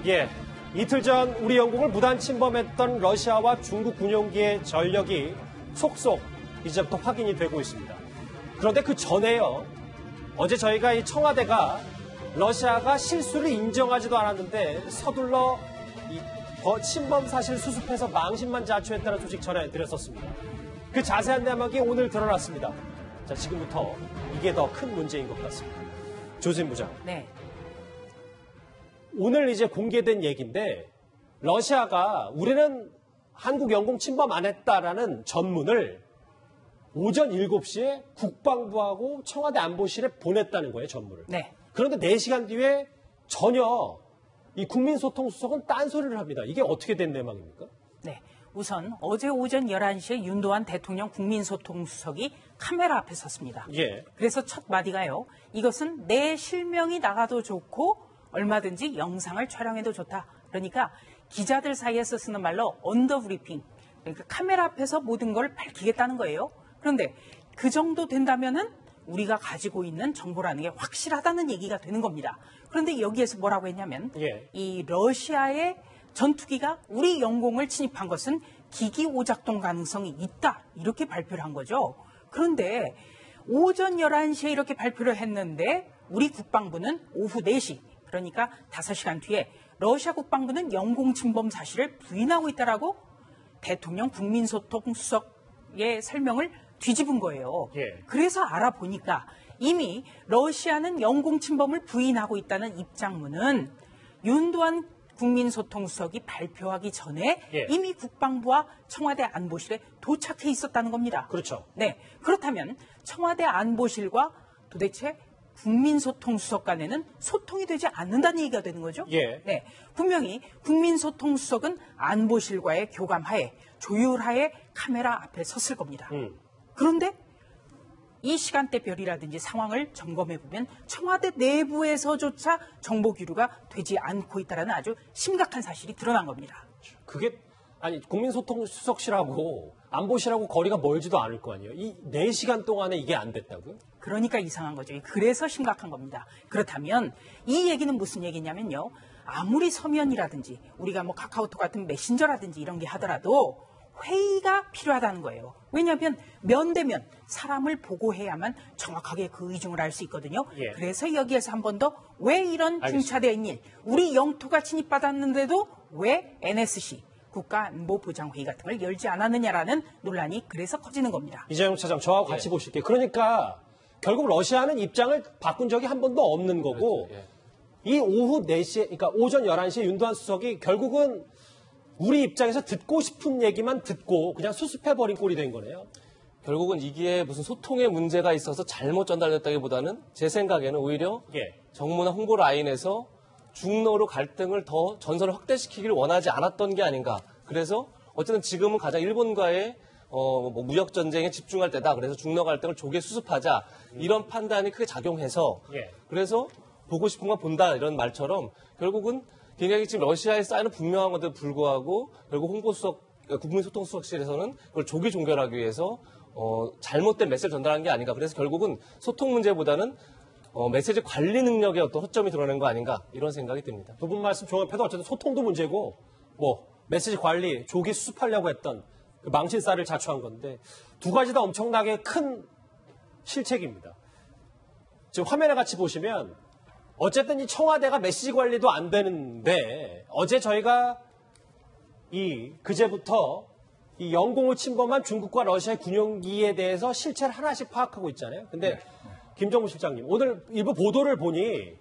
예, 이틀 전 우리 영국을 무단 침범했던 러시아와 중국 군용기의 전력이 속속 이제부터 확인이 되고 있습니다. 그런데 그 전에요. 어제 저희가 이 청와대가 러시아가 실수를 인정하지도 않았는데 서둘러 이 침범 사실 수습해서 망신만 자초했다는 소식 전해드렸었습니다. 그 자세한 내막이 오늘 드러났습니다. 자, 지금부터 이게 더 큰 문제인 것 같습니다. 조진 부장. 네. 오늘 이제 공개된 얘기인데 러시아가 우리는 한국 영공 침범 안 했다라는 전문을 오전 7시에 국방부하고 청와대 안보실에 보냈다는 거예요, 전문을. 네. 그런데 4시간 뒤에 전혀 이 국민소통수석은 딴소리를 합니다. 이게 어떻게 된 내막입니까? 네. 우선 어제 오전 11시에 윤도한 대통령 국민소통수석이 카메라 앞에 섰습니다. 예. 그래서 첫 마디가요. 이것은 내 실명이 나가도 좋고 얼마든지 영상을 촬영해도 좋다. 그러니까 기자들 사이에서 쓰는 말로 언더브리핑. 그러니까 카메라 앞에서 모든 걸 밝히겠다는 거예요. 그런데 그 정도 된다면은 우리가 가지고 있는 정보라는 게 확실하다는 얘기가 되는 겁니다. 그런데 여기에서 뭐라고 했냐면 이 러시아의 전투기가 우리 영공을 침입한 것은 기기 오작동 가능성이 있다. 이렇게 발표를 한 거죠. 그런데 오전 11시에 이렇게 발표를 했는데 우리 국방부는 오후 4시, 그러니까 5시간 뒤에 러시아 국방부는 영공 침범 사실을 부인하고 있다라고 대통령 국민소통수석의 설명을 뒤집은 거예요. 예. 그래서 알아보니까 이미 러시아는 영공 침범을 부인하고 있다는 입장문은 윤도한 국민소통수석이 발표하기 전에 이미 국방부와 청와대 안보실에 도착해 있었다는 겁니다. 그렇죠. 네. 그렇다면 청와대 안보실과 도대체 국민소통수석 간에는 소통이 되지 않는다는 얘기가 되는 거죠. 예. 네. 분명히 국민소통수석은 안보실과의 교감하에 조율하에 카메라 앞에 섰을 겁니다. 그런데 이 시간대별이라든지 상황을 점검해보면 청와대 내부에서조차 정보 규류가 되지 않고 있다는 아주 심각한 사실이 드러난 겁니다. 그게 아니 국민소통수석실하고 안보실하고 거리가 멀지도 않을 거 아니에요. 이 4시간 동안에 이게 안 됐다고요? 그러니까 이상한 거죠. 그래서 심각한 겁니다. 그렇다면 이 얘기는 무슨 얘기냐면요. 아무리 서면이라든지 우리가 뭐 카카오톡 같은 메신저라든지 이런 게 하더라도 회의가 필요하다는 거예요. 왜냐하면 면대면 사람을 보고 해야만 정확하게 그 의중을 알 수 있거든요. 예. 그래서 여기에서 한 번 더 왜 이런 중차대인 일, 우리 영토가 침입받았는데도 왜 NSC, 국가안보보장회의 같은 걸 열지 않았느냐라는 논란이 그래서 커지는 겁니다. 이재용 차장, 저하고 같이 보실게요. 그러니까 결국 러시아는 입장을 바꾼 적이 한 번도 없는 거고 그렇죠. 이 오후 4시에, 그러니까 오전 11시에 윤도한 수석이 결국은 우리 입장에서 듣고 싶은 얘기만 듣고 그냥 수습해버린 꼴이 된 거네요. 결국은 이게 무슨 소통의 문제가 있어서 잘못 전달됐다기보다는 제 생각에는 오히려 정무나 홍보 라인에서 중로로 갈등을 더 전선을 확대시키기를 원하지 않았던 게 아닌가. 그래서 어쨌든 지금은 가장 일본과의 무역 전쟁에 집중할 때다. 그래서 중로 갈등을 조기에 수습하자. 이런 판단이 크게 작용해서 그래서 보고 싶은 건 본다 이런 말처럼 결국은 굉장히 지금 러시아에 쌓이는 분명한 것에도 불구하고 결국 국민소통수석실에서는 그걸 조기 종결하기 위해서 잘못된 메시지를 전달한 게 아닌가. 그래서 결국은 소통 문제보다는 메시지 관리 능력의 어떤 허점이 드러낸 거 아닌가 이런 생각이 듭니다. 두 분 말씀 종합해도 어쨌든 소통도 문제고 뭐 메시지 관리 조기 수습하려고 했던 그 망신살을 자초한 건데 두 가지 다 엄청나게 큰 실책입니다. 지금 화면에 같이 보시면 어쨌든 이 청와대가 메시지 관리도 안 되는데 어제 저희가 그제부터 이 영공을 침범한 중국과 러시아의 군용기에 대해서 실체를 하나씩 파악하고 있잖아요. 근데 김정무 실장님, 오늘 일부 보도를 보니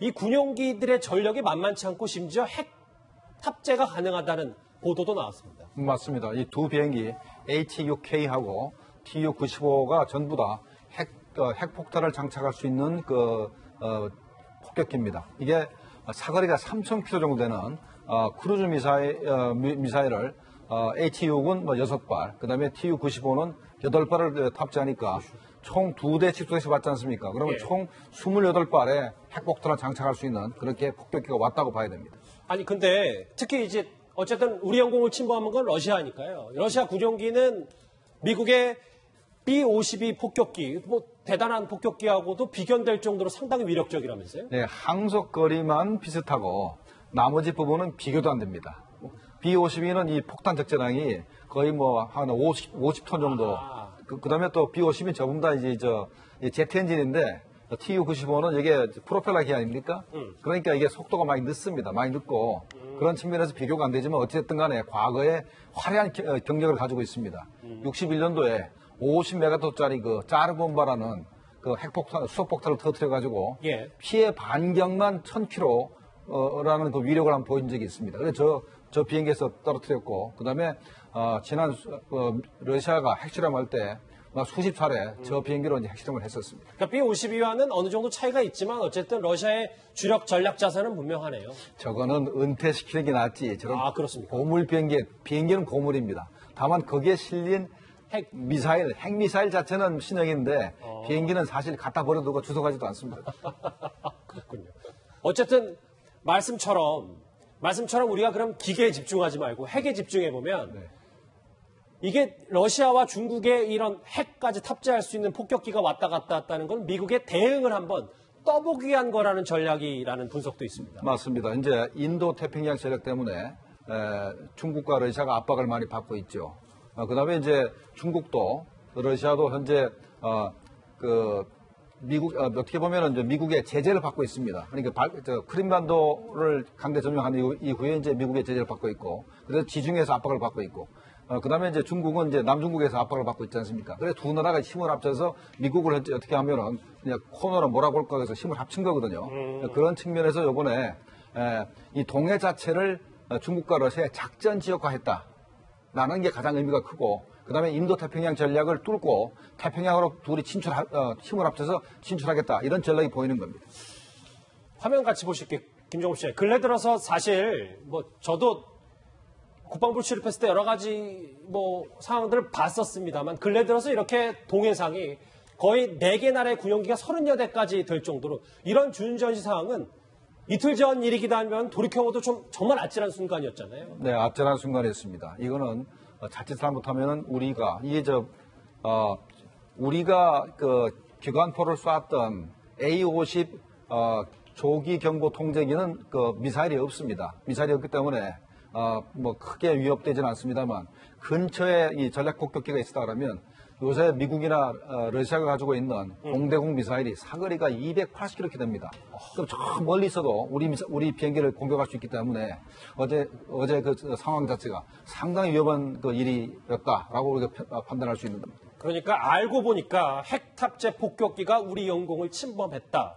이 군용기들의 전력이 만만치 않고 심지어 핵 탑재가 가능하다는 보도도 나왔습니다. 맞습니다. 이 두 비행기 HUK하고 TU-95가 전부 다 핵폭탄을 장착할 수 있는 폭격기입니다. 이게 사거리가 3,000km 정도 되는 크루즈 미사일을 HU는 6발, 그 다음에 TU-95는 8발을 탑재하니까 총 2대 칩소에서 받지 않습니까? 그러면 총 28발의 핵폭탄을 장착할 수 있는 그렇게 폭격기가 왔다고 봐야 됩니다. 아니, 근데 특히 이제 어쨌든 우리 영공을 침범한 건 러시아니까요. 러시아 군용기는 미국의 B-52 폭격기, 뭐 대단한 폭격기하고도 비견될 정도로 상당히 위력적이라면서요? 네, 항속거리만 비슷하고 나머지 부분은 비교도 안 됩니다. B-52는 이 폭탄 적재량이 거의 뭐 한 50톤 정도. 그다음에 또 B-52는 저보다 이제 제트 엔진인데 TU-95는 이게 프로펠러 기 아닙니까? 그러니까 이게 속도가 많이 늦습니다. 많이 늦고 그런 측면에서 비교가 안 되지만 어쨌든 간에 과거에 화려한 경력을 가지고 있습니다. 61년도에 50메가톤짜리 그 짜르본바라는 그 핵폭탄, 수소폭탄을 터뜨려가지고 예. 피해 반경만 1000km라는 그 위력을 한번 보인 적이 있습니다. 그래서 저 비행기에서 떨어뜨렸고, 그 다음에 지난 러시아가 핵실험할 때 수십 차례 저 비행기로 이제 핵실험을 했었습니다. 그러니까 B-52와는 어느 정도 차이가 있지만 어쨌든 러시아의 주력 전략 자산은 분명하네요. 저거는 은퇴시키는 게 낫지. 저런 그렇습니까? 고물 비행기는 고물입니다. 다만 거기에 실린 핵미사일 자체는 신형인데 비행기는 사실 갖다 버려두고 주워가지도 않습니다. 그렇군요. 어쨌든 말씀처럼 우리가 그럼 기계에 집중하지 말고 핵에 집중해보면 네. 이게 러시아와 중국의 이런 핵까지 탑재할 수 있는 폭격기가 왔다 갔다 했다는 건 미국의 대응을 한번 떠보기 위한 거라는 전략이라는 분석도 있습니다. 맞습니다. 이제 인도 태평양 전략 때문에 중국과 러시아가 압박을 많이 받고 있죠. 그다음에 이제 중국도 러시아도 현재 미국 어떻게 보면은 이제 미국의 제재를 받고 있습니다. 그러니까 크림반도를 강제 점령한 이후에 이제 미국의 제재를 받고 있고, 그래서 지중해에서 압박을 받고 있고, 그다음에 이제 중국은 이제 남중국에서 압박을 받고 있지 않습니까? 그래서 두 나라가 힘을 합쳐서 미국을 현재 어떻게 하면은 그냥 코너로 몰아볼까 해서 힘을 합친 거거든요. 그런 측면에서 이번에 이 동해 자체를 중국과 러시아의 작전 지역화했다라는 게 가장 의미가 크고, 그다음에 인도 태평양 전략을 뚫고 태평양으로 둘이 힘을 합쳐서 진출하겠다, 이런 전략이 보이는 겁니다. 화면 같이 보실게요. 김종국 씨. 근래 들어서 사실 저도 국방부를 출입했을 때 여러 가지 상황들을 봤었습니다만 근래 들어서 이렇게 동해상이 거의 4개 나라의 군용기가 30여 대까지 될 정도로 이런 준전시 상황은 이틀 전 일이기도 하면 돌이켜봐도 정말 아찔한 순간이었잖아요. 네, 아찔한 순간이었습니다. 이거는 자칫 잘못하면은 우리가 그 기관포를 쐈던 A-50 조기 경보 통제기는 그 미사일이 없습니다. 미사일이 없기 때문에 크게 위협되지는 않습니다만 근처에 이 전략 폭격기가 있었다 그러면 요새 미국이나 러시아가 가지고 있는 공대공 미사일이 사거리가 280km 됩니다. 그럼 저 멀리 있어도 우리 비행기를 공격할 수 있기 때문에 어제 그 상황 자체가 상당히 위험한 그 일이었다라고 우리가 판단할 수 있는 겁니다. 그러니까 알고 보니까 핵 탑재 폭격기가 우리 영공을 침범했다.